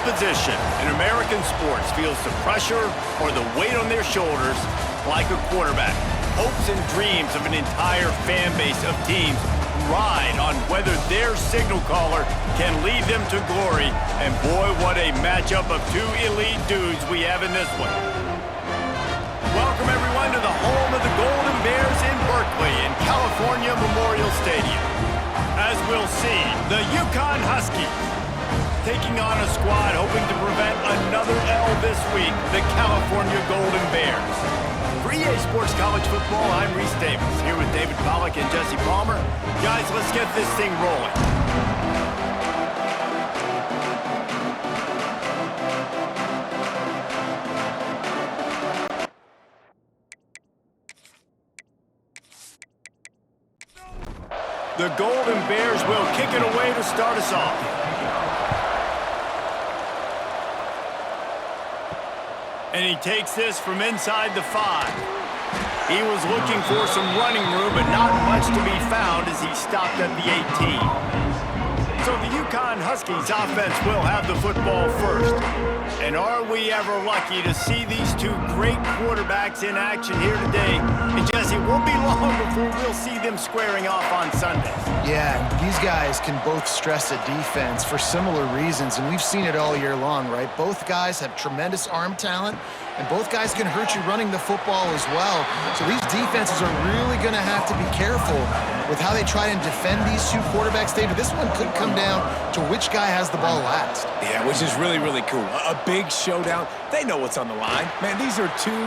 position in American sports feels the pressure or the weight on their shoulders like a quarterback. Hopes and dreams of an entire fan base of teams ride on whether their signal caller can lead them to glory. And boy, what a matchup of two elite dudes we have in this one. Welcome everyone to the home of the Golden Bears in Berkeley in California Memorial Stadium. As we'll see, the UCONN Huskies taking on a squad hoping to prevent another L this week, the California Golden Bears. For EA Sports College Football, I'm Reese Davis, here with David Pollack and Jesse Palmer. Guys, let's get this thing rolling. The Golden Bears will kick it away to start us off. And he takes this from inside the 5. He was looking for some running room, but not much to be found as he stopped at the 18. So the UConn Huskies offense will have the football first. And are we ever lucky to see these two great quarterbacks in action here today? And Jesse, it won't be long before we'll see them squaring off on Sundays. Yeah, these guys can both stress a defense for similar reasons, and we've seen it all year long, right? Both guys have tremendous arm talent, and both guys can hurt you running the football as well. So these defenses are really going to have to be careful with how they try and defend these two quarterbacks, David. This one could come down to which guy has the ball last. Yeah, which is really, really cool. A big showdown. They know what's on the line. Man, these are two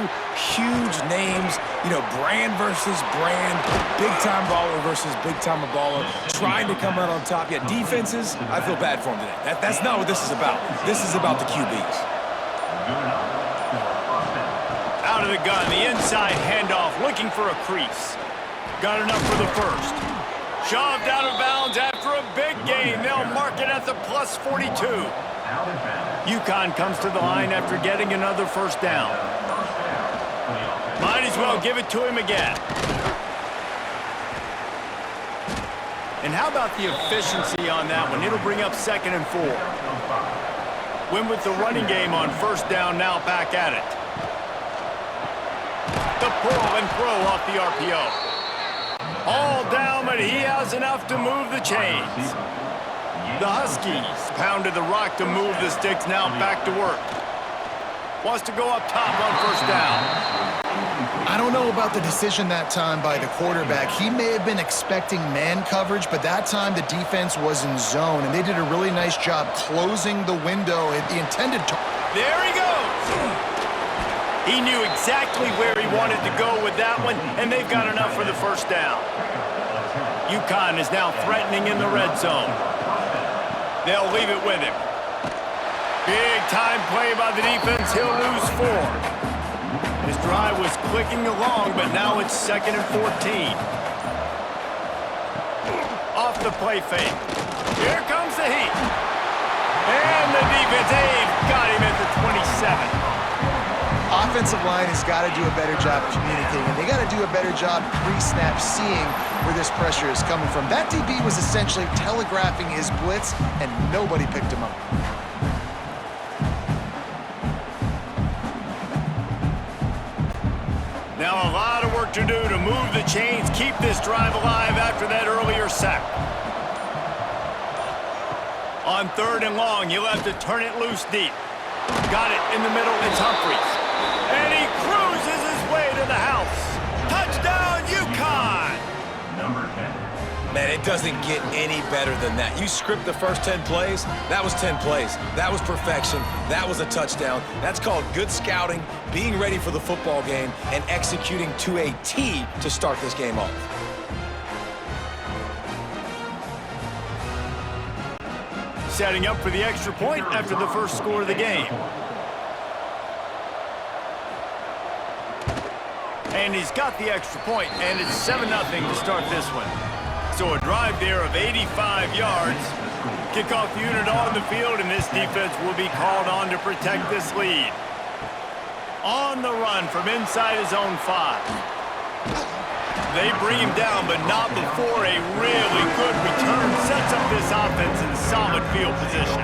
huge names, you know, brand versus brand, big-time baller versus big-time baller, trying to come out on top. Yeah, defenses, I feel bad for them today. That's not what this is about. This is about the QBs. Out of the gun, the inside handoff, looking for a crease. Got enough for the first. Shoved out of bounds after a big gain. They'll mark it at the plus 42. UConn comes to the line after getting another first down. Might as well give it to him again. And how about the efficiency on that one? It'll bring up 2nd and 4. Win with the running game on first down, now back at it. The pull and throw off the RPO. All down, but he has enough to move the chains. The Huskies pounded the rock to move the sticks, now back to work. Wants to go up top on first down. I don't know about the decision that time by the quarterback. He may have been expecting man coverage, but that time the defense was in zone, and they did a really nice job closing the window at the intended target. There he goes! He knew exactly where he wanted to go with that one, and they've got enough for the first down. UConn is now threatening in the red zone. They'll leave it with him. Big time play by the defense. He'll lose 4. His drive was clicking along, but now it's 2nd and 14. Off the play fake. Here comes the heat. And the defense, they've got him at the 27. Offensive line has got to do a better job communicating. They got to do a better job pre-snap seeing where this pressure is coming from. That DB was essentially telegraphing his blitz, and nobody picked him up. Now a lot of work to do to move the chains, keep this drive alive after that earlier sack. On 3rd and long, he'll have to turn it loose deep. Got it in the middle, it's Humphries. And he cruises his way to the house. Touchdown, UConn! Number 10. Man, it doesn't get any better than that. You script the first 10 plays, that was 10 plays. That was perfection. That was a touchdown. That's called good scouting, being ready for the football game, and executing to a T to start this game off. Setting up for the extra point after the first score of the game. And he's got the extra point, and it's 7-0 to start this one. So a drive there of 85 yards. Kickoff unit on the field, and this defense will be called on to protect this lead. On the run from inside his own 5. They bring him down, but not before a really good return sets up this offense in solid field position.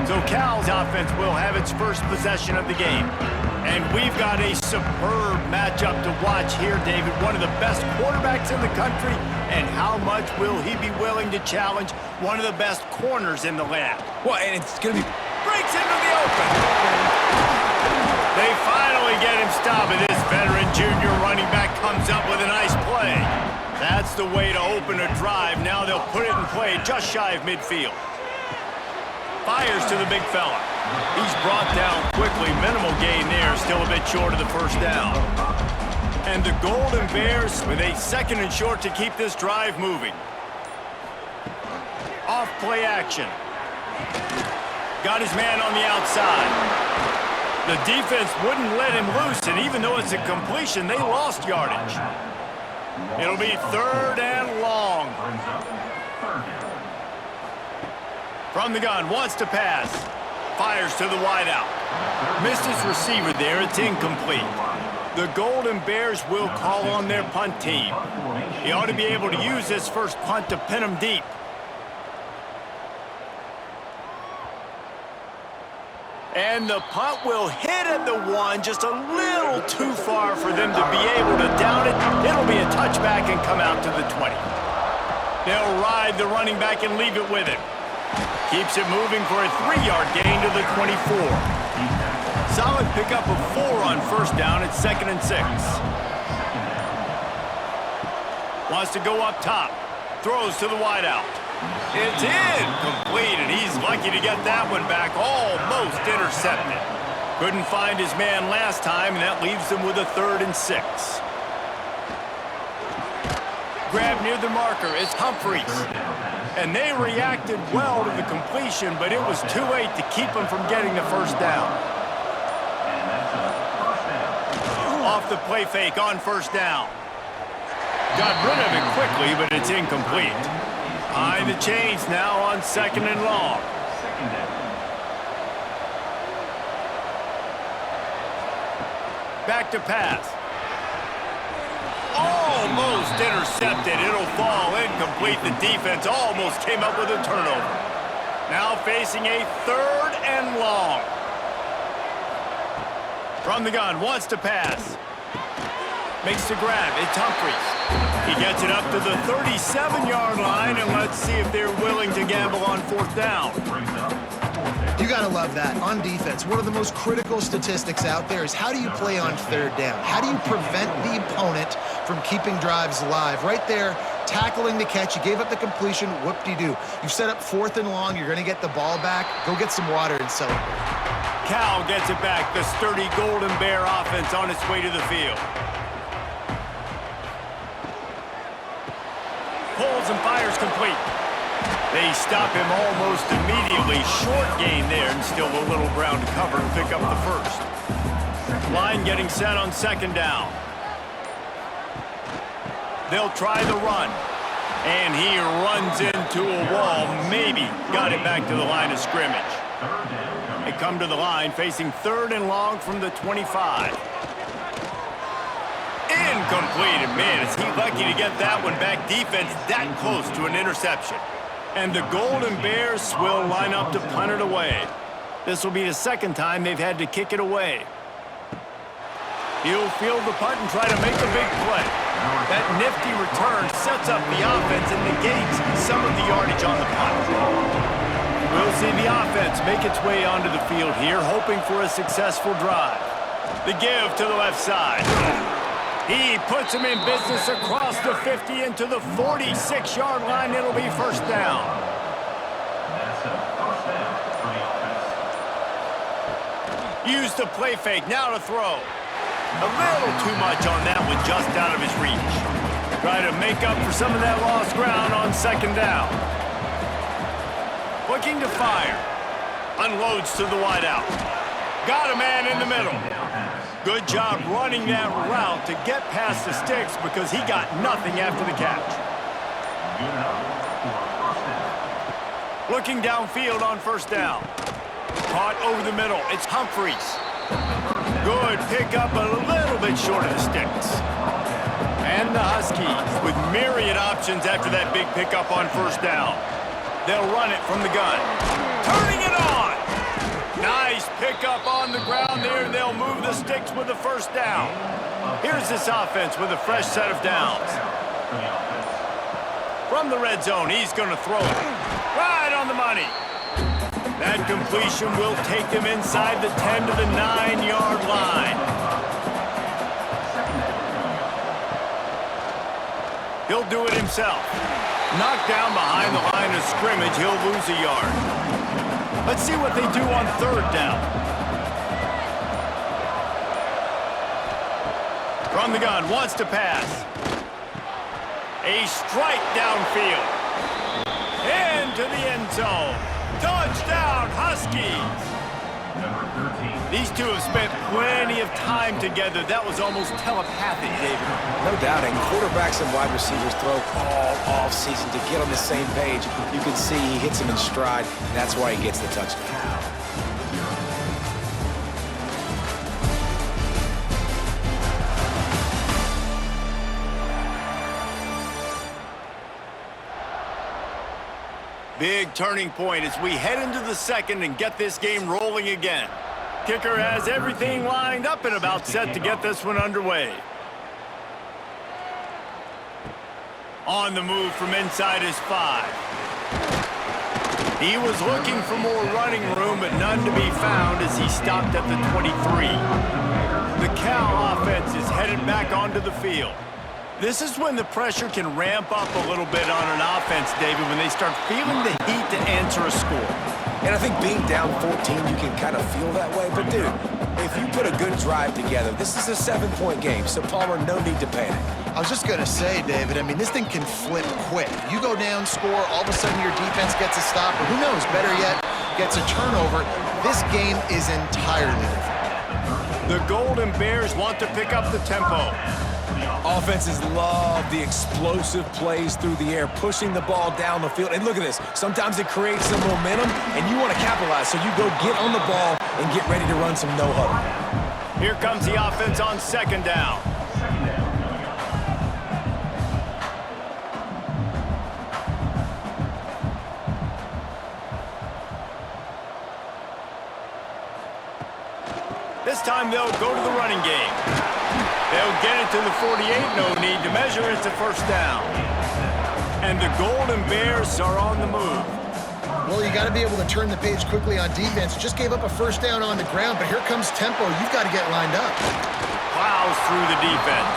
So Cal's offense will have its first possession of the game. And we've got a superb matchup to watch here, David. One of the best quarterbacks in the country. And how much will he be willing to challenge one of the best corners in the land? Well, and it's going to be... Breaks into the open. They finally get him stopped, and this veteran junior running back comes up with a nice play. That's the way to open a drive. Now they'll put it in play just shy of midfield. Fires to the big fella. He's brought down quickly. Minimal gain there. Still a bit short of the first down. And the Golden Bears with a 2nd and short to keep this drive moving. Off play action. Got his man on the outside. The defense wouldn't let him loose, and even though it's a completion, they lost yardage. It'll be 3rd and long. From the gun, wants to pass. Fires to the wideout. Missed his receiver there. It's incomplete. The Golden Bears will call on their punt team. He ought to be able to use this first punt to pin him deep. And the punt will hit at the 1, just a little too far for them to be able to down it. It'll be a touchback and come out to the 20. They'll ride the running back and leave it with him. Keeps it moving for a 3-yard gain to the 24. Solid pickup of 4 on first down at 2nd and 6. Wants to go up top. Throws to the wideout. It's incomplete, and he's lucky to get that one back. Almost intercepted. Couldn't find his man last time, and that leaves him with a 3rd and 6. Grab near the marker. It's Humphreys. And they reacted well to the completion, but it was too late to keep him from getting the first down. Off the play fake on first down. Got rid of it quickly, but it's incomplete. Behind the chains now on 2nd and long. Back to pass. Almost intercepted. It'll fall incomplete. The defense almost came up with a turnover. Now facing a 3rd and long. From the gun, wants to pass. Makes the grab. It's Humphreys. He gets it up to the 37-yard line, and let's see if they're willing to gamble on 4th down. You gotta love that. On defense, one of the most critical statistics out there is how do you play on 3rd down? How do you prevent the opponent from keeping drives alive? Right there, tackling the catch. You gave up the completion. Whoop-de-doo. You've set up 4th and long. You're gonna get the ball back. Go get some water and celebrate. Cal gets it back. The sturdy Golden Bear offense on its way to the field. Pulls and fires complete. They stop him almost immediately. Short gain there, and still a little ground to cover and pick up the first. Line getting set on 2nd down. They'll try the run. And he runs into a wall. Maybe got it back to the line of scrimmage. They come to the line facing 3rd and long from the 25. Incomplete, and man, is he lucky to get that one back. Defense that close to an interception. And the Golden Bears will line up to punt it away. This will be the 2nd time they've had to kick it away. He'll field the punt and try to make a big play. That nifty return sets up the offense and negates some of the yardage on the punt. We'll see the offense make its way onto the field here, hoping for a successful drive. The give to the left side. He puts him in business across the 50 into the 46-yard line. It'll be first down. Use the play fake. Now to throw. A little too much on that one, just out of his reach. Try to make up for some of that lost ground on 2nd down. Looking to fire. Unloads to the wideout. Got a man in the middle. Good job running that route to get past the sticks because he got nothing after the catch. Looking downfield on first down. Caught over the middle. It's Humphreys. Good pickup, a little bit short of the sticks. And the Huskies with myriad options after that big pickup on first down. They'll run it from the gun. Turning it on. Nice pickup on the ground there, and they'll move the sticks with the first down. Here's this offense with a fresh set of downs. From the red zone, he's going to throw it. Right on the money. That completion will take them inside the 10 to the 9-yard line. He'll do it himself. Knocked down behind the line of scrimmage, he'll lose a yard. Let's see what they do on third down. From the gun, wants to pass. A strike downfield. Into the end zone. Touchdown, Huskies! These two have spent plenty of time together. That was almost telepathic, David. No doubting. Quarterbacks and wide receivers throw all off-season to get on the same page. You can see he hits him in stride, and that's why he gets the touchdown. Big turning point as we head into the second and get this game rolling again. Kicker has everything lined up and about set to get this one underway. On the move from inside his 5. He was looking for more running room, but none to be found as he stopped at the 23. The Cal offense is headed back onto the field. This is when the pressure can ramp up a little bit on an offense, David, when they start feeling the heat to answer a score. And I think being down 14, you can kind of feel that way. But, dude, if you put a good drive together, this is a 7-point game, so, Palmer, no need to panic. I was just going to say, David, I mean, this thing can flip quick. You go down, score, all of a sudden your defense gets a stop, or who knows, better yet, gets a turnover. This game is entirely different. The Golden Bears want to pick up the tempo. Offenses love the explosive plays through the air, pushing the ball down the field. And look at this. Sometimes it creates some momentum, and you want to capitalize. So you go get on the ball and get ready to run some no-huddle. Here comes the offense on second down. This time they'll go to the running game. They'll get it to the 48, no need to measure, it's a first down. And the Golden Bears are on the move. Well, you got to be able to turn the page quickly on defense. Just gave up a first down on the ground, but here comes tempo. You've got to get lined up. Plows through the defense.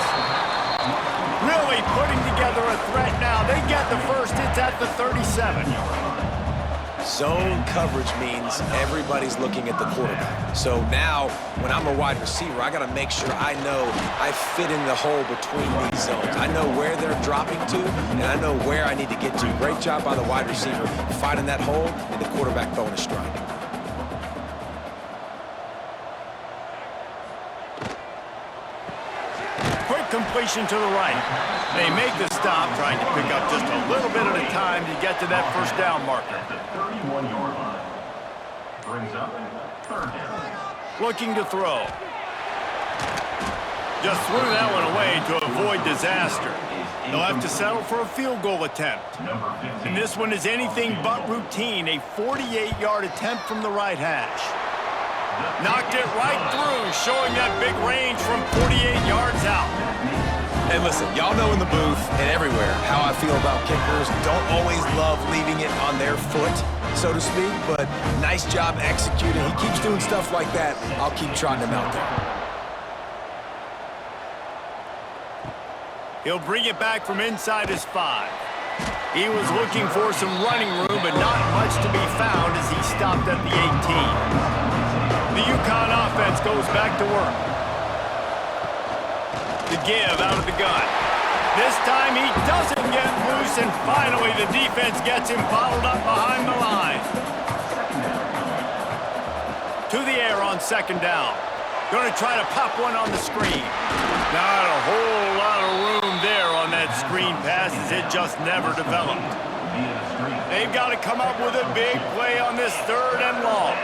Really putting together a threat now. They get the first, it's at the 37. Zone coverage means everybody's looking at the quarterback. So now, when I'm a wide receiver, I got to make sure I know I fit in the hole between these zones. I know where they're dropping to, and I know where I need to get to. Great job by the wide receiver finding that hole, and the quarterback throwing a strike. Quick completion to the right. They make the stop, trying to pick up just a little bit at a time to get to that first down marker. 31-yard line. Brings up third down. Looking to throw. Just threw that one away to avoid disaster. They'll have to settle for a field goal attempt. And this one is anything but routine, a 48-yard attempt from the right hash. Knocked it right through, showing that big range from 48 yards out. And listen, y'all know in the booth and everywhere how I feel about kickers. Don't always love leaving it on their foot, so to speak, but nice job executing. He keeps doing stuff like that. I'll keep trotting him out there. He'll bring it back from inside his 5. He was looking for some running room, but not much to be found as he stopped at the 18. The UCONN offense goes back to work. The give out of the gun. This time he doesn't get loose, and finally the defense gets him bottled up behind the line. To the air on second down. Going to try to pop one on the screen. Not a whole lot of room there on that screen pass as it just never developed. They've got to come up with a big play on this third and long.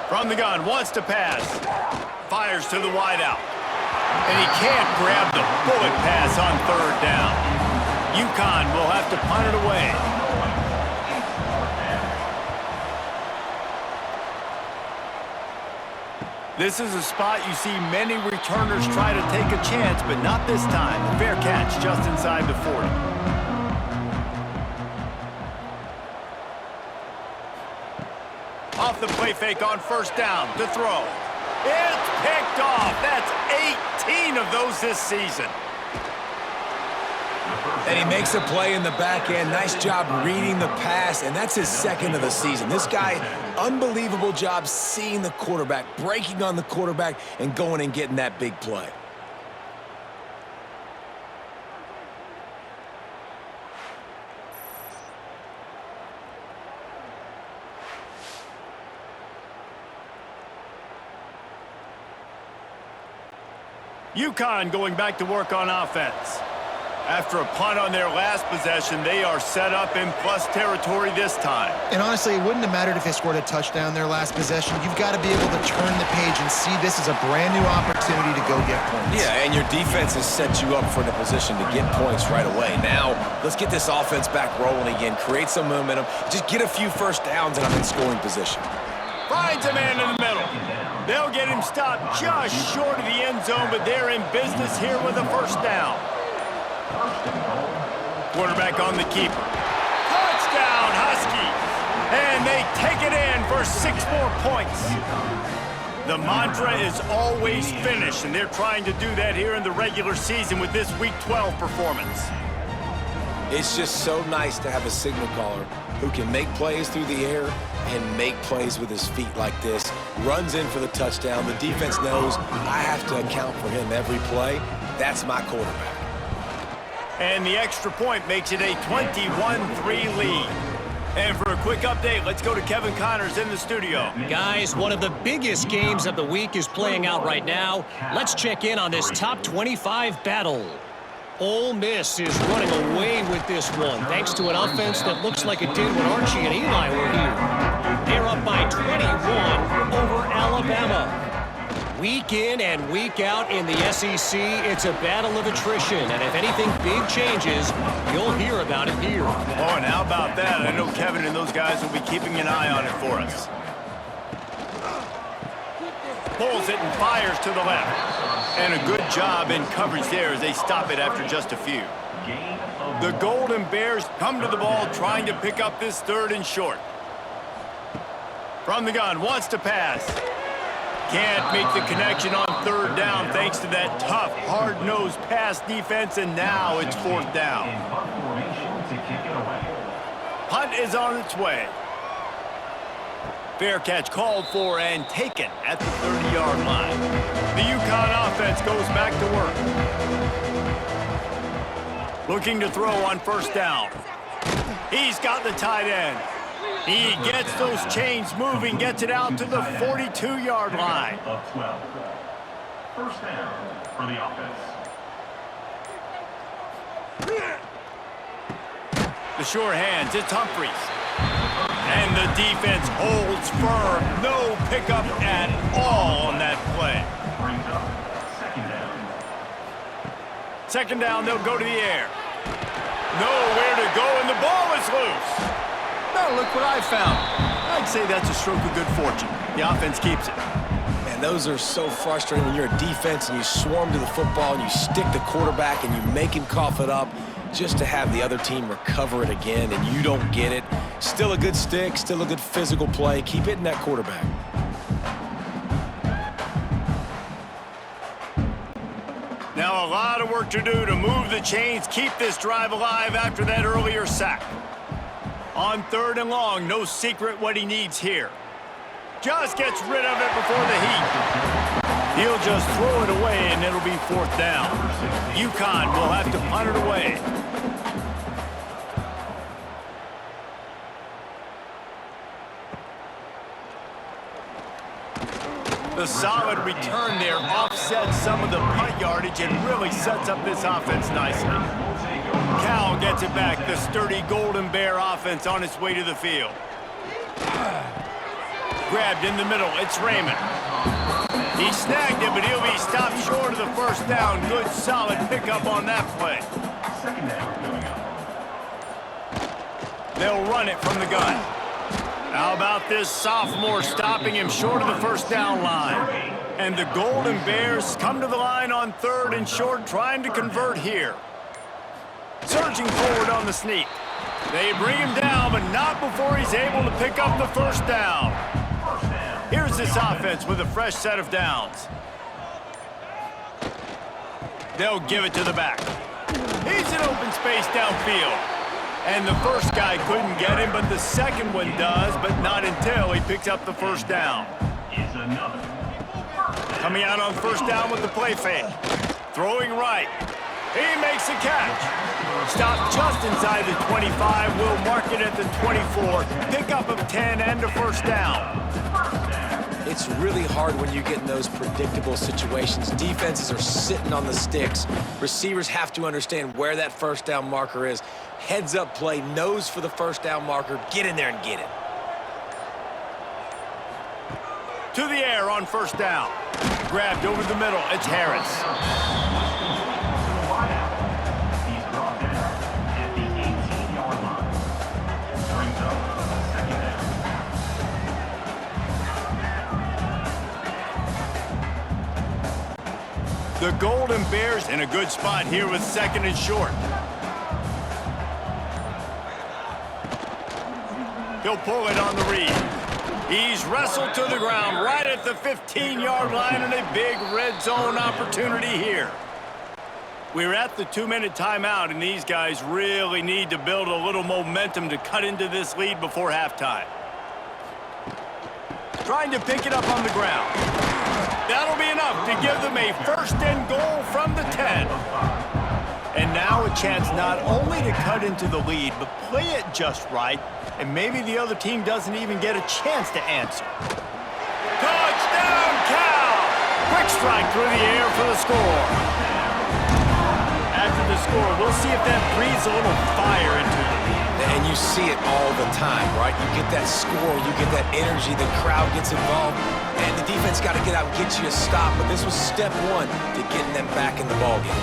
From the gun, wants to pass. Fires to the wideout. And he can't grab the bullet pass on third down. UCONN will have to punt it away. This is a spot you see many returners try to take a chance, but not this time. A fair catch just inside the 40. Off the play fake on first down to throw. It's picked off. That's 18 of those this season. And he makes a play in the back end. Nice job reading the pass, and that's his second of the season. This guy, unbelievable job seeing the quarterback, breaking on the quarterback, and going and getting that big play. UCONN going back to work on offense. After a punt on their last possession, they are set up in plus territory this time. And honestly, it wouldn't have mattered if they scored a touchdown their last possession. You've got to be able to turn the page and see this as a brand new opportunity to go get points. Yeah, and your defense has set you up for the position to get points right away. Now, let's get this offense back rolling again, create some momentum, just get a few first downs, and I'm in scoring position. Finds a man in the middle. They'll get him stopped just short of the end zone, but they're in business here with a first down. Quarterback on the keeper. Touchdown, Huskies! And they take it in for 6 more points. The mantra is always finish, and they're trying to do that here in the regular season with this Week 12 performance. It's just so nice to have a signal caller who can make plays through the air and make plays with his feet like this. Runs in for the touchdown. The defense knows I have to account for him every play. That's my quarterback. And the extra point makes it a 21-3 lead. And for a quick update, let's go to Kevin Connors in the studio. Guys, one of the biggest games of the week is playing out right now. Let's check in on this top 25 battle. Ole Miss is running away with this one, thanks to an offense that looks like it did when Archie and Eli were here. They're up by 21 over Alabama. Week in and week out in the SEC, it's a battle of attrition, and if anything big changes, you'll hear about it here. Oh, and how about that? I know Kevin and those guys will be keeping an eye on it for us. Pulls it and fires to the left. And a good job in coverage there as they stop it after just a few. The Golden Bears come to the ball trying to pick up this 3rd and short. From the gun, wants to pass. Can't make the connection on 3rd down thanks to that tough, hard-nosed pass defense, and now it's 4th down. Punt is on its way. Fair catch called for and taken at the 30-yard line. The UConn offense goes back to work. Looking to throw on 1st down. He's got the tight end. He gets those chains moving, gets it out to the 42-yard line. Of 12. First down for the offense. The sure hands, it's Humphries. And the defense holds firm. No pickup at all on that play. Brings up 2nd down. 2nd down, they'll go to the air. Nowhere to go, and the ball is loose. Now look what I found. I'd say that's a stroke of good fortune. The offense keeps it. And those are so frustrating when you're a defense and you swarm to the football and you stick the quarterback and you make him cough it up just to have the other team recover it again and you don't get it. Still a good stick, still a good physical play. Keep hitting that quarterback. Now a lot of work to do to move the chains, keep this drive alive after that earlier sack. On 3rd and long, no secret what he needs here. Just gets rid of it before the heat. He'll just throw it away, and it'll be 4th down. UConn will have to punt it away. The solid return there offsets some of the punt yardage and really sets up this offense nicely. Cal gets it back. The sturdy Golden Bear offense on its way to the field. Grabbed in the middle. It's Raymond. He snagged it, but he'll be stopped short of the 1st down. Good, solid pickup on that play. 2nd down coming up. They'll run it from the gun. How about this sophomore stopping him short of the 1st down line? And the Golden Bears come to the line on 3rd and short, trying to convert here. Surging forward on the sneak. They bring him down, but not before he's able to pick up the first down. Here's this offense with a fresh set of downs. They'll give it to the back. He's in open space downfield. And the first guy couldn't get him, but the second one does, but not until he picks up the first down. Coming out on first down with the play fake. Throwing right. He makes a catch. Stop just inside the 25. We'll mark it at the 24. Pickup of 10 and a first down. It's really hard when you get in those predictable situations. Defenses are sitting on the sticks. Receivers have to understand where that first down marker is. Heads up play, nose for the first down marker. Get in there and get it. To the air on first down. Grabbed over the middle. It's Harris. He's brought down at the 18-yard line. Brings up second down. The Golden Bears in a good spot here with 2nd and short. He'll pull it on the read. He's wrestled to the ground right at the 15-yard line, and a big red zone opportunity here. We're at the 2-minute timeout, and these guys really need to build a little momentum to cut into this lead before halftime. Trying to pick it up on the ground. That'll be enough to give them a 1st and goal from the 10. And now a chance not only to cut into the lead, but play it just right, and maybe the other team doesn't even get a chance to answer. Touchdown, Cal! Quick strike through the air for the score. After the score, we'll see if that breathes a little fire into it. And you see it all the time, right? You get that score, you get that energy, the crowd gets involved, and the defense got to get out and get you a stop. But this was step 1 to getting them back in the ballgame.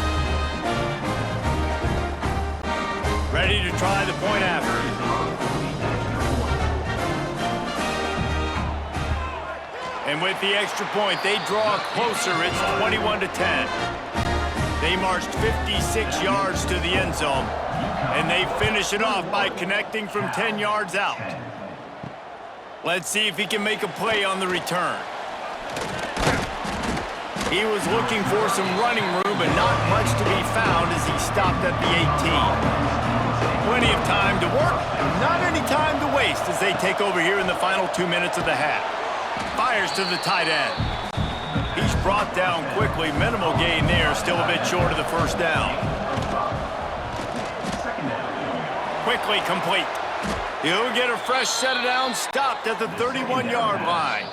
Ready to try the point after. And with the extra point, they draw closer. It's 21-10. They marched 56 yards to the end zone, and they finish it off by connecting from 10 yards out. Let's see if he can make a play on the return. He was looking for some running room, but not much to be found as he stopped at the 18. Plenty of time to work, not any time to waste as they take over here in the final 2 minutes of the half. Fires to the tight end. He's brought down quickly. Minimal gain there, still a bit short of the first down. Quickly complete. He'll get a fresh set of downs, stopped at the 31-yard line.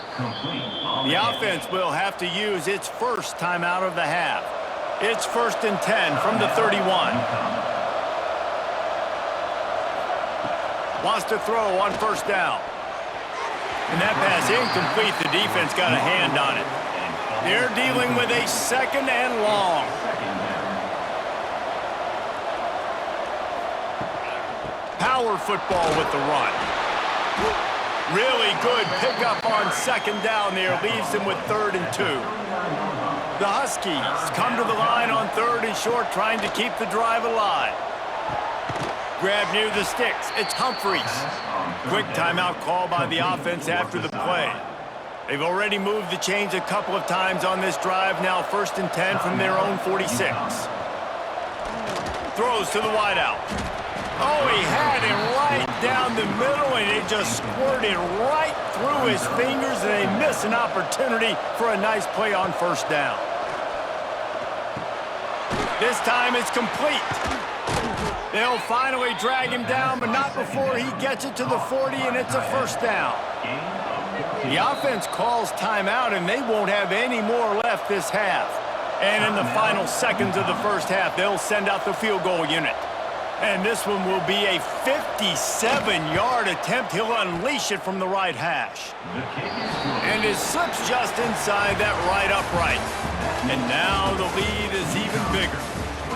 The offense will have to use its first timeout of the half. It's 1st and 10 from the 31. Wants to throw on first down. And that pass incomplete. The defense got a hand on it. They're dealing with a 2nd and long. Power football with the run. Really good pickup on 2nd down there. Leaves them with 3rd and 2. The Huskies come to the line on 3rd and short, trying to keep the drive alive. Grab near the sticks. It's Humphreys. Quick timeout call by the offense after the play. They've already moved the chains a couple of times on this drive. Now 1st and 10 from their own 46. Throws to the wideout. Oh, he had it right down the middle, and it just squirted right through his fingers, and they miss an opportunity for a nice play on first down. This time it's complete. They'll finally drag him down, but not before he gets it to the 40, and it's a first down. The offense calls timeout, and they won't have any more left this half. And in the final seconds of the first half, they'll send out the field goal unit. And this one will be a 57-yard attempt. He'll unleash it from the right hash. And it slips just inside that right upright. And now the lead is even bigger.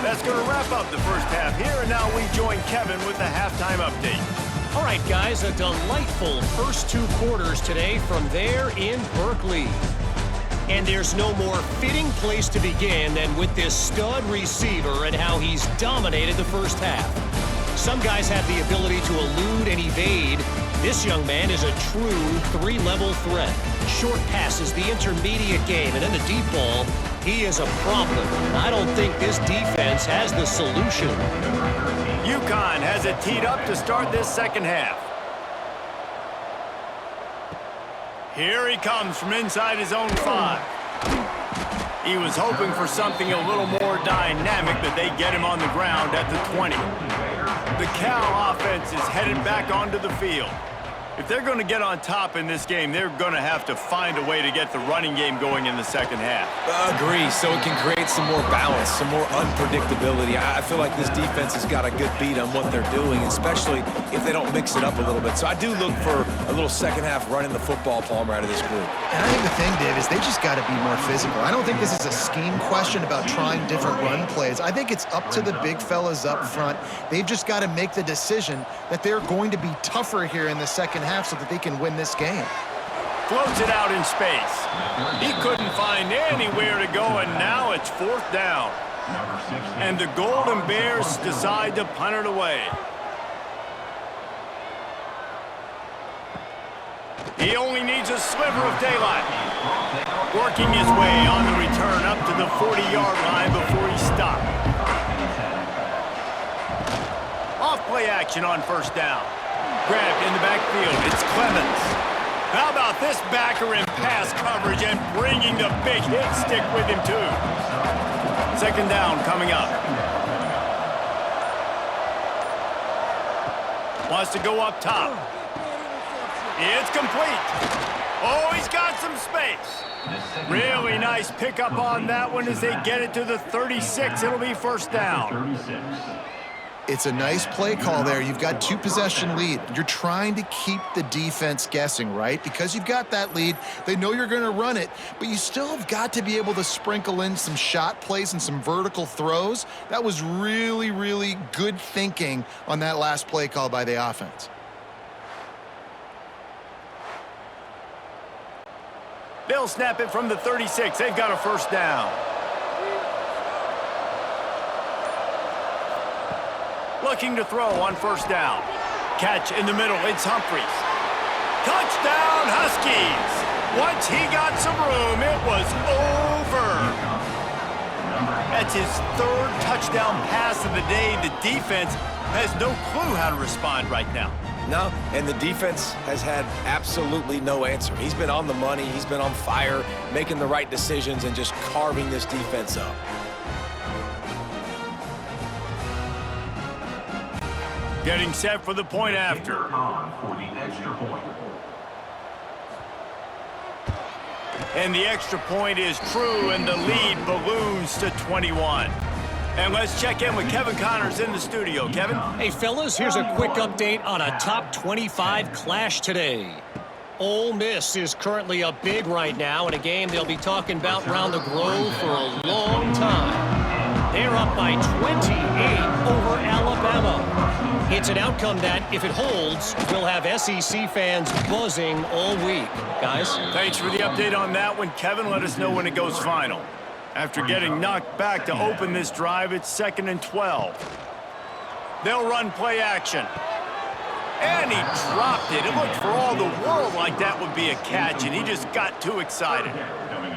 That's going to wrap up the first half here, and now we join Kevin with the halftime update. All right, guys, a delightful first 2 quarters today from there in Berkeley. And there's no more fitting place to begin than with this stud receiver and how he's dominated the first half. Some guys have the ability to elude and evade. This young man is a true three-level threat. Short passes, the intermediate game, and then the deep ball. He is a problem. And I don't think this defense has the solution. UConn has it teed up to start this second half. Here he comes from inside his own 5. He was hoping for something a little more dynamic, but they get him on the ground at the 20. The Cal offense is headed back onto the field. If they're going to get on top in this game, they're going to have to find a way to get the running game going in the second half. Agree, so it can create some more balance, some more unpredictability. I feel like this defense has got a good beat on what they're doing, especially if they don't mix it up a little bit. So I do look for a little second half running the football Palmer out of this group. And I think the thing, Dave, is they just got to be more physical. I don't think this is a scheme question about trying different run plays. I think it's up to the big fellas up front. They've just got to make the decision that they're going to be tougher here in the second half so that they can win this game. Floats it out in space. He couldn't find anywhere to go, and now it's 4th down. And the Golden Bears decide to punt it away. He only needs a sliver of daylight. Working his way on the return up to the 40-yard line before he stopped. Off play action on 1st down. Grabbed in the backfield. It's Clemens. How about this backer in pass coverage and bringing the big hit stick with him, too. 2nd down coming up. Wants to go up top. It's complete. Oh, he's got some space. Really nice pickup on that one as they get it to the 36. It'll be 1st down. It's a nice play call there. You've got 2-possession lead. You're trying to keep the defense guessing, right? Because you've got that lead. They know you're going to run it, but you still have got to be able to sprinkle in some shot plays and some vertical throws. That was really, really good thinking on that last play call by the offense. They'll snap it from the 36. They've got a 1st down. Looking to throw on 1st down. Catch in the middle. It's Humphries. Touchdown, Huskies. Once he got some room, it was over. That's his 3rd touchdown pass of the day. The defense has no clue how to respond right now. No, and the defense has had absolutely no answer. He's been on the money. He's been on fire, making the right decisions and just carving this defense up. Getting set for the point after. For the extra point. And the extra point is true, and the lead balloons to 21. And let's check in with Kevin Connors in the studio. Kevin? Hey, fellas, here's a quick update on a top 25 clash today. Ole Miss is currently up big right now in a game they'll be talking about around the Grove for a long time. They're up by 28 over Alabama. It's an outcome that, if it holds, will have SEC fans buzzing all week. Guys? Thanks for the update on that one, Kevin. Let us know when it goes final. After getting knocked back to open this drive, it's 2nd and 12. They'll run play action. And he dropped it. It looked for all the world like that would be a catch, and he just got too excited.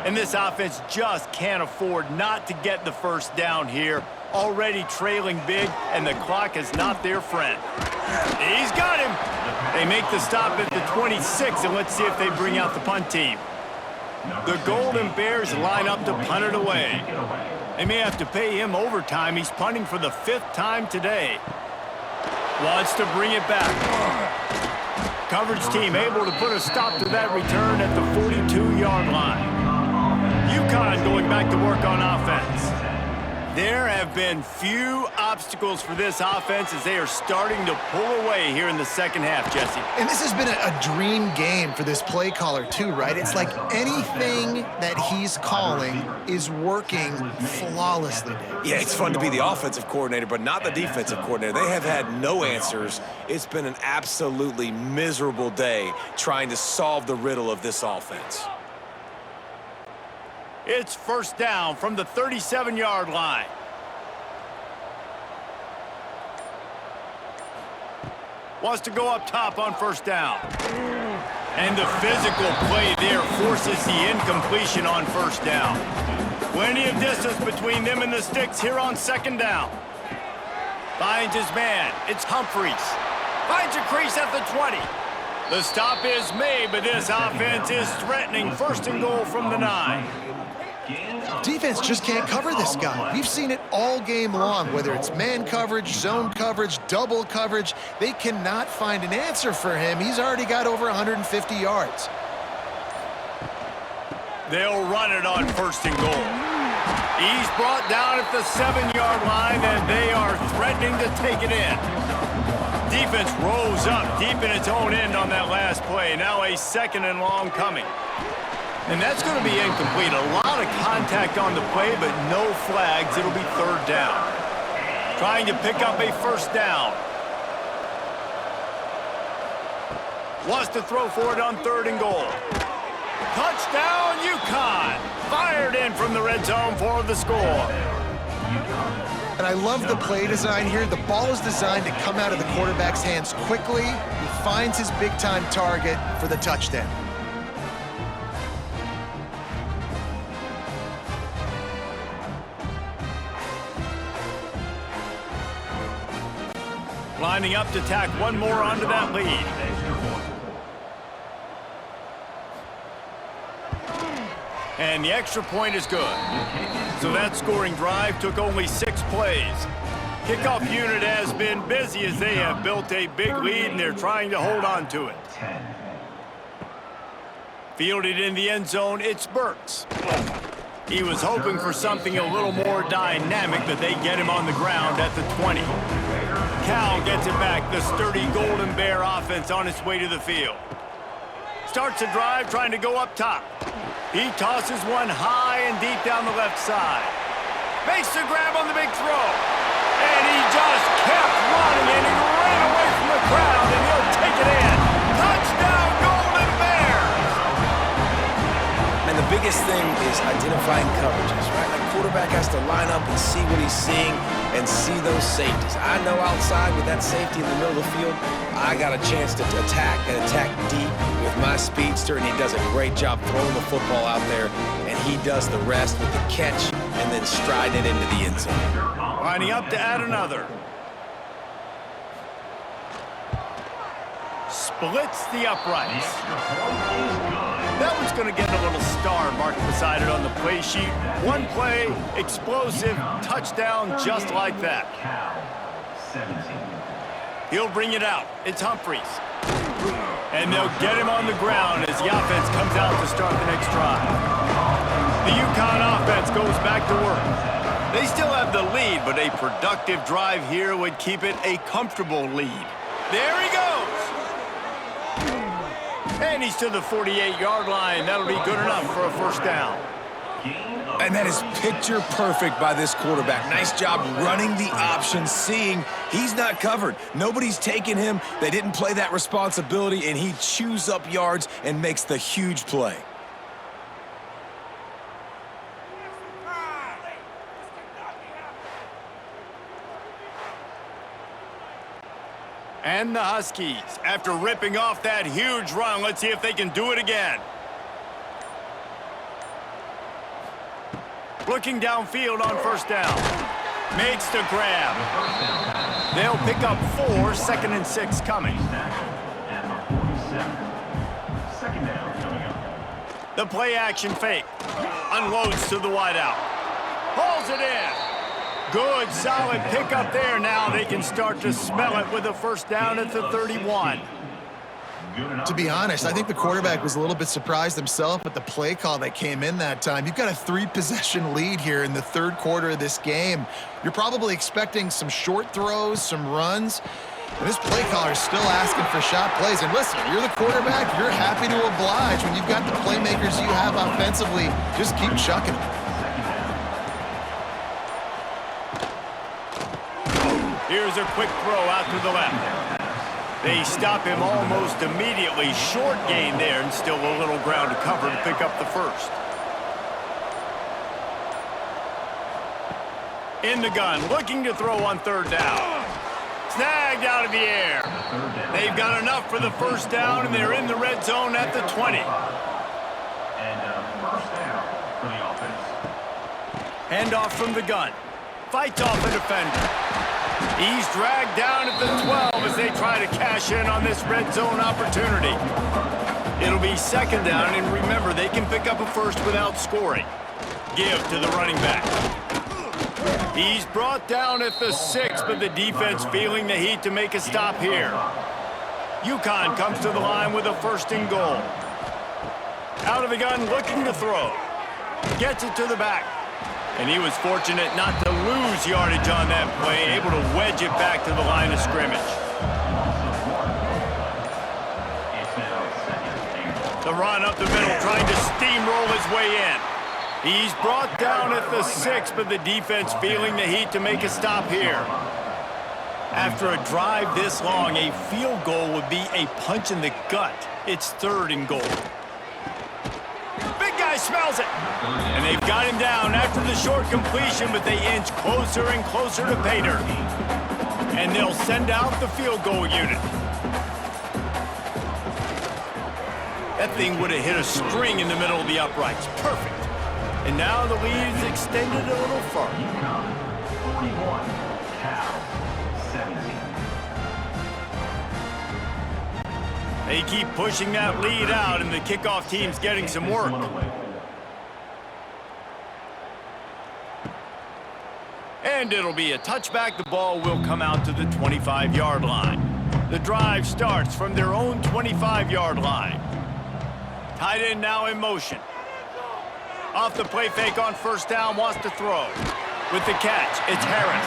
And this offense just can't afford not to get the 1st down here. Already trailing big, and the clock is not their friend. He's got him. They make the stop at the 26, and let's see if they bring out the punt team. The Golden Bears line up to punt it away. They may have to pay him overtime. He's punting for the 5th time today. Wants to bring it back. Coverage team able to put a stop to that return at the 42-yard line. UConn going back to work on offense. There have been few obstacles for this offense as they are starting to pull away here in the second half, Jesse. And this has been a dream game for this play caller too, right? It's like anything that he's calling is working flawlessly. Yeah, it's fun to be the offensive coordinator, but not the defensive coordinator. They have had no answers. It's been an absolutely miserable day trying to solve the riddle of this offense. It's first down from the 37-yard line. Wants to go up top on first down. And the physical play there forces the incompletion on first down. Plenty of distance between them and the sticks here on second down. Finds his man. It's Humphries. Finds a crease at the 20. The stop is made, but this offense is threatening first and goal from the 9. Defense just can't cover this guy. We've seen it all game long, whether it's man coverage, zone coverage, double coverage. They cannot find an answer for him. He's already got over 150 yards. They'll run it on first and goal. He's brought down at the 7-yard line, and they are threatening to take it in. Defense rose up deep in its own end on that last play. Now a second and long coming. And that's going to be incomplete. A lot of contact on the play, but no flags. It'll be third down. Trying to pick up a first down. Wants to throw for it on third and goal. Touchdown, UConn. Fired in from the red zone for the score. And I love the play design here. The ball is designed to come out of the quarterback's hands quickly. He finds his big-time target for the touchdown. Lining up to tack one more onto that lead. And the extra point is good. So that scoring drive took only 6 plays. Kickoff unit has been busy as they have built a big lead and they're trying to hold on to it. Fielded in the end zone, it's Burks. He was hoping for something a little more dynamic, but they get him on the ground at the 20. Cal gets it back, the sturdy Golden Bear offense on its way to the field. Starts a drive trying to go up top. He tosses one high and deep down the left side. Makes the grab on the big throw. And he just kept running and he ran away from the crowd and he'll take it in. Touchdown, Golden Bears! And the biggest thing is identifying coverages, right? Like quarterback has to line up and see what he's seeing and see those safeties. I know outside with that safety in the middle of the field, I got a chance to attack and attack deep with my speedster, and he does a great job throwing the football out there, and he does the rest with the catch and then stride it into the end zone. Lining up to add another. Splits the uprights. That one's going to get a little star marked beside it on the play sheet. One play, explosive, touchdown just like that. He'll bring it out. It's Humphries. And they'll get him on the ground as the offense comes out to start the next drive. The UConn offense goes back to work. They still have the lead, but a productive drive here would keep it a comfortable lead. There he goes. And he's to the 48-yard line. That'll be good enough for a first down. And that is picture perfect by this quarterback. Nice job running the option, seeing he's not covered. Nobody's taking him. They didn't play that responsibility, and he chews up yards and makes the huge play. And the Huskies, after ripping off that huge run, let's see if they can do it again. Looking downfield on first down. Makes the grab. They'll pick up 4, 2nd and 6 coming. The play action fake. Unloads to the wideout. Hauls it in. Good, solid pickup there. Now they can start to smell it with a first down at the 31. To be honest, I think the quarterback was a little bit surprised himself at the play call that came in that time. You've got a 3-possession lead here in the third quarter of this game. You're probably expecting some short throws, some runs. And this play caller is still asking for shot plays. And listen, you're the quarterback. You're happy to oblige. When you've got the playmakers you have offensively, just keep chucking them. Here's a quick throw out to the left. They stop him almost immediately. Short gain there and still a little ground to cover to pick up the first. In the gun, looking to throw on third down. Snagged out of the air. They've got enough for the first down, and they're in the red zone at the 20. And first down for the offense. Handoff from the gun. Fights off a defender. He's dragged down at the 12 as they try to cash in on this red zone opportunity. It'll be second down, and remember, they can pick up a first without scoring. Give to the running back. He's brought down at the 6, but the defense feeling the heat to make a stop here. UCONN comes to the line with a first and goal. Out of the gun, looking to throw. Gets it to the back. And he was fortunate not to lose yardage on that play, able to wedge it back to the line of scrimmage. The run up the middle, trying to steamroll his way in. He's brought down at the 6, but the defense feeling the heat to make a stop here. After a drive this long, a field goal would be a punch in the gut. It's third and goal. Big guy smells it. And they've got him down after the short completion, but they inch closer and closer to pay dirt. And they'll send out the field goal unit. That thing would have hit a string in the middle of the uprights. Perfect. And now the lead is extended a little further. UCONN 41, Cal 17. They keep pushing that lead out, and the kickoff team's getting some work. And it'll be a touchback. The ball will come out to the 25-yard line. The drive starts from their own 25-yard line. Tight end now in motion. Off the play fake on first down, wants to throw. With the catch, it's Harris.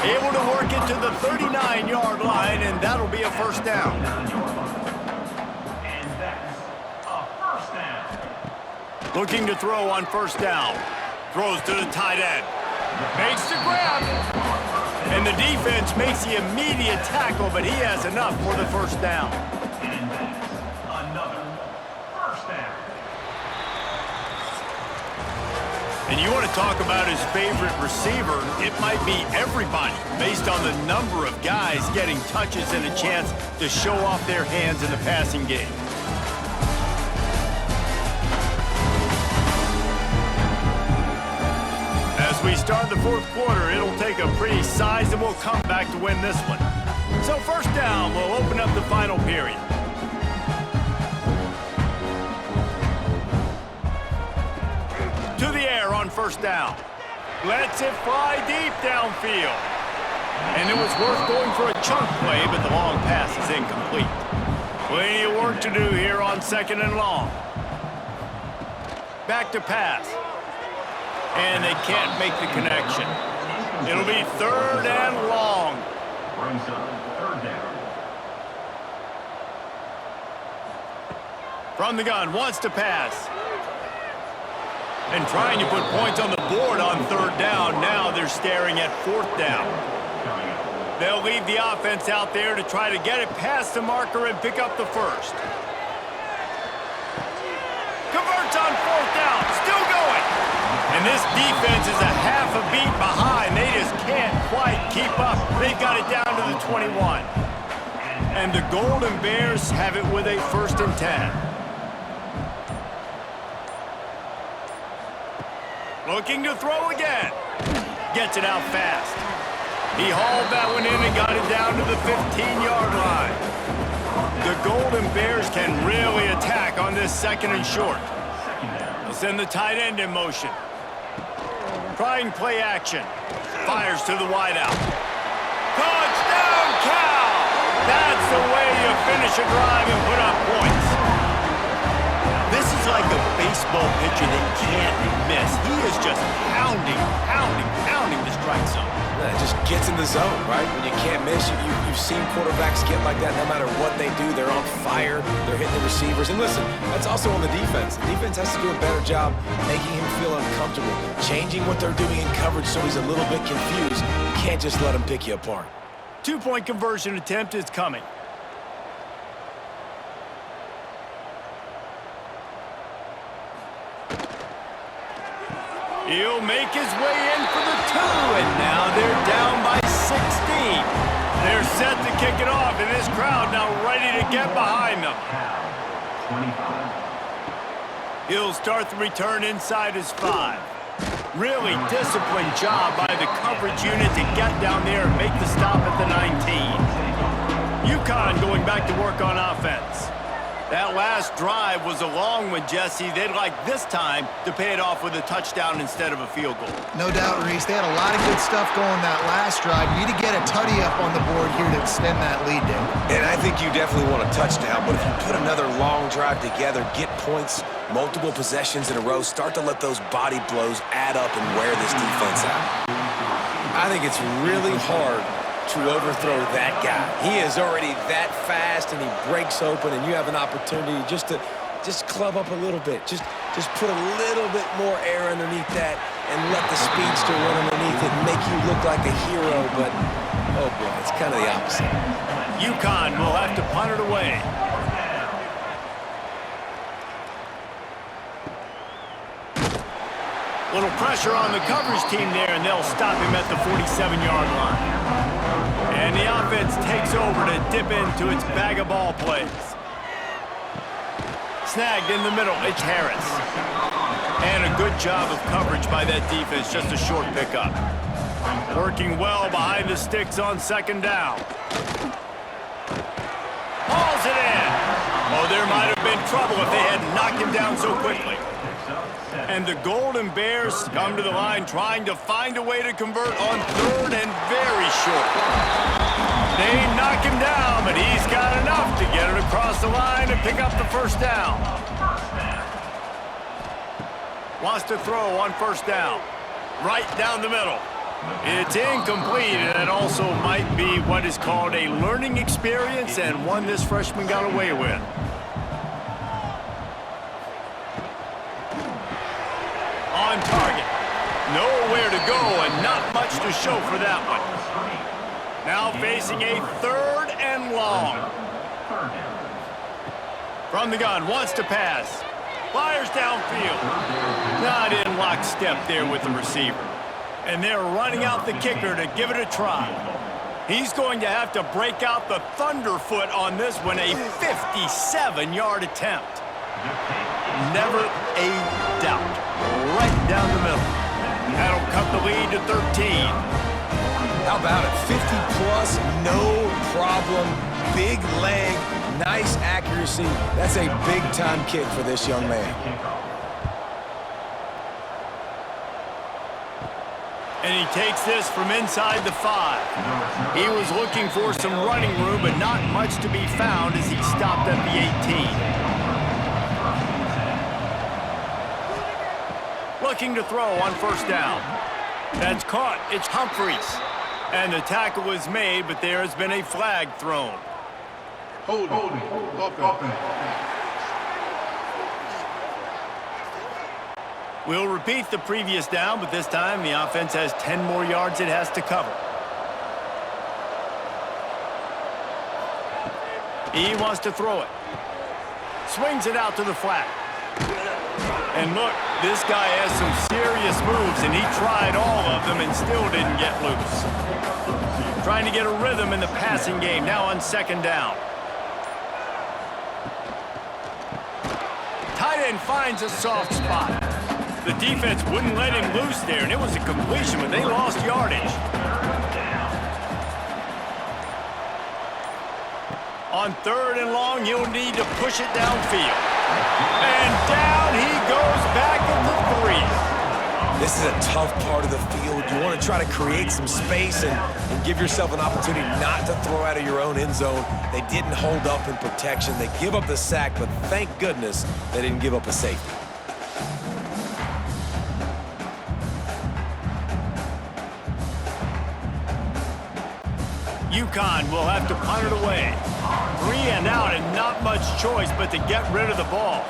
Able to work it to the 39-yard line, and that'll be a first down. And that's a first down. Looking to throw on first down. Throws to the tight end. Makes the grab. And the defense makes the immediate tackle, but he has enough for the first down. And that's another first down. And you want to talk about his favorite receiver, it might be everybody, based on the number of guys getting touches and a chance to show off their hands in the passing game. As we start the fourth quarter, it'll take a pretty sizable comeback to win this one. So first down will open up the final period. To the air on first down. Lets it fly deep downfield. And it was worth going for a chunk play, but the long pass is incomplete. Plenty of work to do here on second and long. Back to pass. And they can't make the connection. It'll be third and long. Brings up third down. From the gun, wants to pass. And trying to put points on the board on third down. Now they're staring at fourth down. They'll leave the offense out there to try to get it past the marker and pick up the first. Converts on fourth down. Still going. And this defense is a half a beat behind. They just can't quite keep up. They've got it down to the 21. And the Golden Bears have it with a first and 10. Looking to throw again. Gets it out fast. He hauled that one in and got it down to the 15-yard line. The Golden Bears can really attack on this second and short. They'll send the tight end in motion. Trying play action. Fires to the wideout. Touchdown, Cal! That's the way you finish a drive and put up points. This is like a baseball pitcher that can't miss. He is just pounding the strike zone. It just gets in the zone, right? When you can't miss, you've seen quarterbacks get like that no matter what they do. They're on fire. They're hitting the receivers. And listen, that's also on the defense. The defense has to do a better job making him feel uncomfortable, changing what they're doing in coverage so he's a little bit confused. You can't just let him pick you apart. Two-point conversion attempt is coming. He'll make his way in for the 2, and now they're down by 16. They're set to kick it off, and this crowd now ready to get behind them. 25. He'll start the return inside his 5. Really disciplined job by the coverage unit to get down there and make the stop at the 19. UConn going back to work on offense. That last drive was a long one, Jesse. They'd like this time to pay it off with a touchdown instead of a field goal. No doubt, Reese. They had a lot of good stuff going that last drive. Need to get a tutty up on the board here to extend that lead, Dave. And I think you definitely want a touchdown, but if you put another long drive together, get points, multiple possessions in a row, start to let those body blows add up and wear this defense out. I think it's really hard to overthrow that guy. He is already that fast, and he breaks open, and you have an opportunity just to club up a little bit. Just put a little bit more air underneath that and let the speedster run underneath it and make you look like a hero, but, oh boy, it's kind of the opposite. UConn will have to punt it away. Little pressure on the coverage team there, and they'll stop him at the 47-yard line. And the offense takes over to dip into its bag of ball plays. Snagged in the middle, it's Harris. And a good job of coverage by that defense, just a short pickup. Working well behind the sticks on second down. Hauls it in. Oh, there might have been trouble if they had knocked him down so quickly. And the Golden Bears come to the line trying to find a way to convert on third and very short. They knock him down, but he's got enough to get it across the line and pick up the first down. Wants to throw on first down. Right down the middle. It's incomplete, and it also might be what is called a learning experience, and one this freshman got away with. On target. Nowhere to go and not much to show for that one. Now facing a third and long. From the gun, wants to pass. Fires downfield. Not in lockstep there with the receiver. And they're running out the kicker to give it a try. He's going to have to break out the thunderfoot on this one, a 57-yard attempt. Never a doubt. Right down the middle. That'll cut the lead to 13. How about it? 50-plus, no problem. Big leg, nice accuracy. That's a big-time kick for this young man. And he takes this from inside the 5. He was looking for some running room, but not much to be found as he stopped at the 18. Looking to throw on first down. That's caught. It's Humphreys. And the tackle is made, but there has been a flag thrown. Holding. We'll repeat the previous down, but this time the offense has 10 more yards it has to cover. He wants to throw it. Swings it out to the flat. And look, this guy has some serious moves, and he tried all of them and still didn't get loose. Trying to get a rhythm in the passing game, now on second down. Tight end finds a soft spot. The defense wouldn't let him loose there, and it was a completion, but they lost yardage. On third and long, he'll need to push it downfield. And down he goes back at the 3. This is a tough part of the field. You want to try to create some space and give yourself an opportunity not to throw out of your own end zone. They didn't hold up in protection. They give up the sack, but thank goodness they didn't give up a safety. UConn will have to punt it away. 3 and out and not much choice but to get rid of the ball.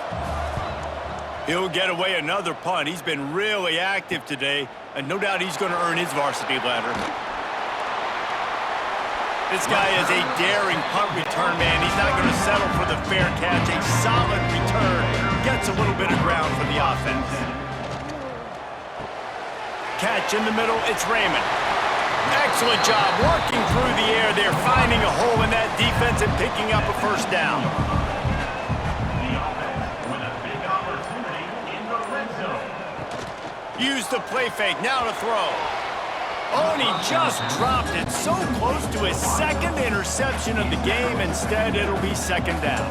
He'll get away another punt. He's been really active today, and no doubt he's going to earn his varsity letter. This guy is a daring punt return man. He's not going to settle for the fair catch. A solid return. Gets a little bit of ground for the offense. catch in the middle. It's Raymond. Excellent job working through the air there, finding a hole in that defense and picking up a first down. The offense with a big opportunity in the red zone. Use the play fake, now to throw. Oh, and he just dropped it so close to his second interception of the game. Instead, it'll be second down.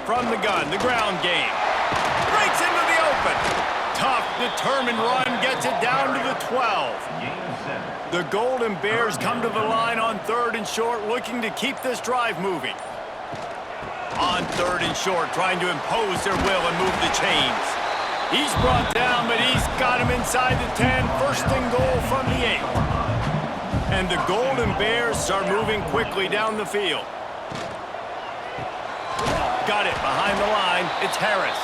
From the gun, the ground game. Breaks into the open. Tough, determined run, gets it down to the 12. The Golden Bears come to the line on 3rd and short, looking to keep this drive moving. On 3rd and short, trying to impose their will and move the chains. He's brought down, but he's got him inside the 10. First and goal from the 8. And the Golden Bears are moving quickly down the field. Got it behind the line. It's Harris.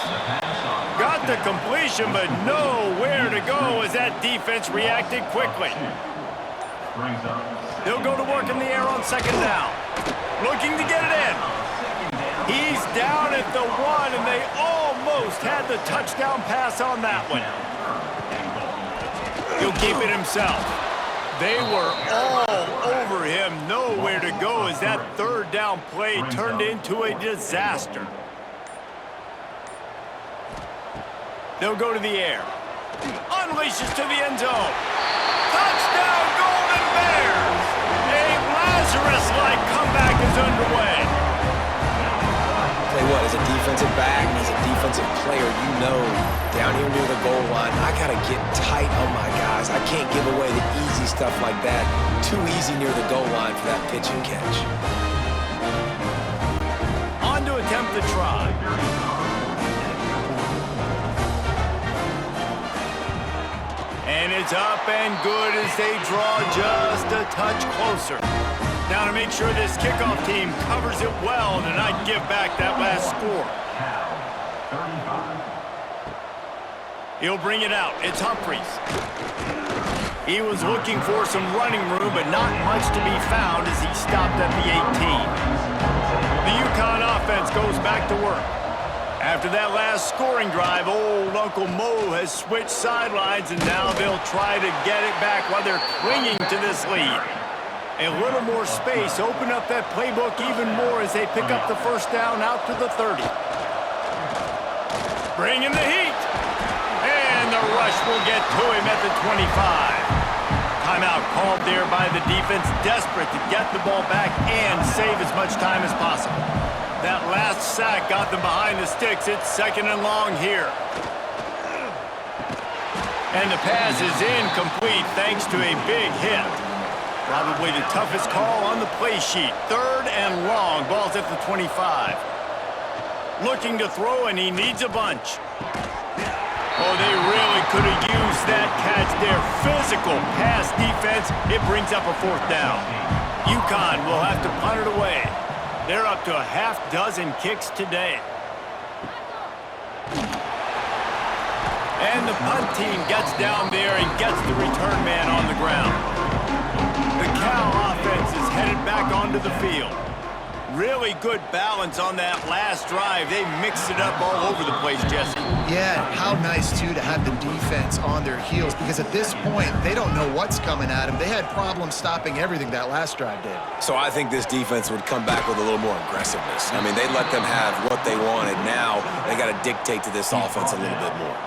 Got the completion, but nowhere to go as that defense reacted quickly. They'll go to work in the air on 2nd down. Looking to get it in. He's down at the 1, and they almost had the touchdown pass on that one. He'll keep it himself. They were all over him, nowhere to go as that 3rd down play turned into a disaster. They'll go to the air. Unleashes to the end zone. Touchdown, Golden Bears! A Lazarus-like comeback is underway. Tell you what, as a defensive back, as a defensive player, you know, down here near the goal line, I gotta get tight on my guys. I can't give away the easy stuff like that. Too easy near the goal line for that pitch and catch. On to attempt the try. And it's up and good as they draw just a touch closer. Now to make sure this kickoff team covers it well to not give back that last score. He'll bring it out. It's Humphries. He was looking for some running room, but not much to be found as he stopped at the 18. The UConn offense goes back to work. After that last scoring drive, old Uncle Mo has switched sidelines, and now they'll try to get it back while they're clinging to this lead. A little more space, open up that playbook even more as they pick up the first down out to the 30. Bring in the heat. And the rush will get to him at the 25. Timeout called there by the defense, desperate to get the ball back and save as much time as possible. That last sack got them behind the sticks. It's 2nd and long here. And the pass is incomplete thanks to a big hit. Probably the toughest call on the play sheet. 3rd and long. Ball's at the 25. Looking to throw, and he needs a bunch. Oh, they really could have used that catch there. Physical pass defense. It brings up a 4th down. UConn will have to punt it away. They're up to a half dozen kicks today. And the punt team gets down there and gets the return man on the ground. The Cal offense is headed back onto the field. Really good balance on that last drive. They mixed it up all over the place, Jesse. Yeah, how nice, too, to have the defense on their heels, because at this point, they don't know what's coming at them. They had problems stopping everything that last drive did. So I think this defense would come back with a little more aggressiveness. I mean, they let them have what they wanted. Now they got to dictate to this offense a little bit more.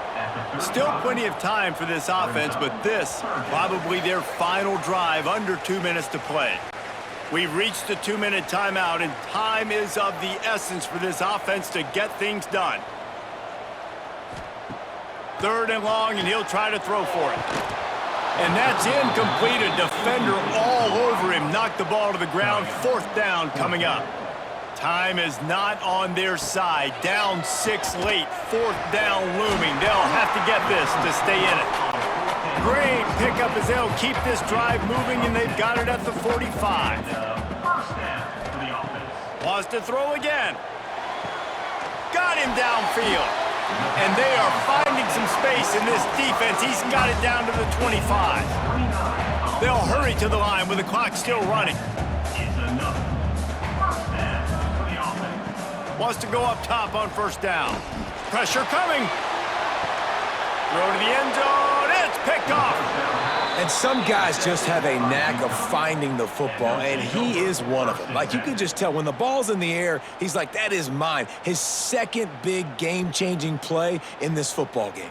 Still plenty of time for this offense, but this probably their final drive, under 2 minutes to play. We've reached the 2-minute timeout, and time is of the essence for this offense to get things done. 3rd and long, and he'll try to throw for it. And that's incomplete. A defender all over him. Knocked the ball to the ground. 4th down coming up. Time is not on their side. Down 6 late. 4th down looming. They'll have to get this to stay in it. Great pickup as they'll keep this drive moving, and they've got it at the 45. Wants to throw again. Got him downfield. And they are finding some space in this defense. He's got it down to the 25. They'll hurry to the line with the clock still running. Wants to go up top on 1st down. Pressure coming. Throw to the end zone. It's picked off. And some guys just have a knack of finding the football, and he is one of them. Like, you can just tell when the ball's in the air, he's like, that is mine. His second big game-changing play in this football game.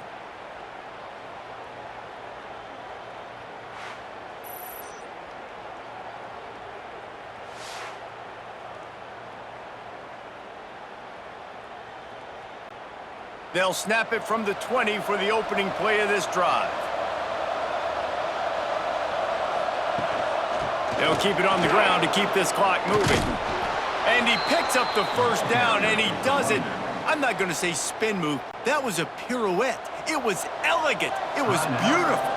They'll snap it from the 20 for the opening play of this drive. They'll keep it on the ground to keep this clock moving. And he picks up the first down, and he does it. I'm not going to say spin move. That was a pirouette. It was elegant. It was beautiful.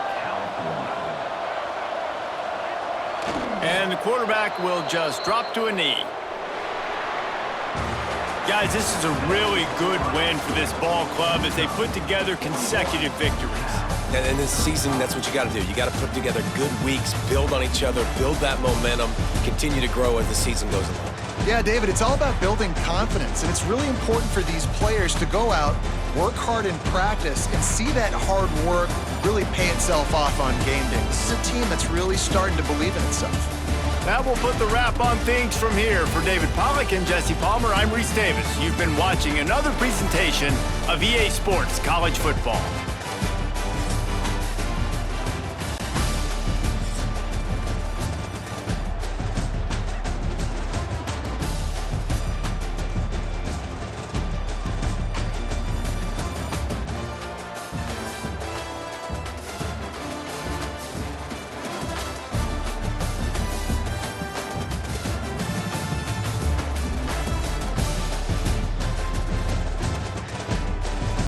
And the quarterback will just drop to a knee. Guys, this is a really good win for this ball club as they put together consecutive victories. And in this season, that's what you got to do. You got to put together good weeks, build on each other, build that momentum, continue to grow as the season goes along. Yeah, David, it's all about building confidence, and it's really important for these players to go out, work hard in practice, and see that hard work really pay itself off on game day. This is a team that's really starting to believe in itself. That will put the wrap on things from here. For David Pollack and Jesse Palmer, I'm Reese Davis. You've been watching another presentation of EA Sports College Football.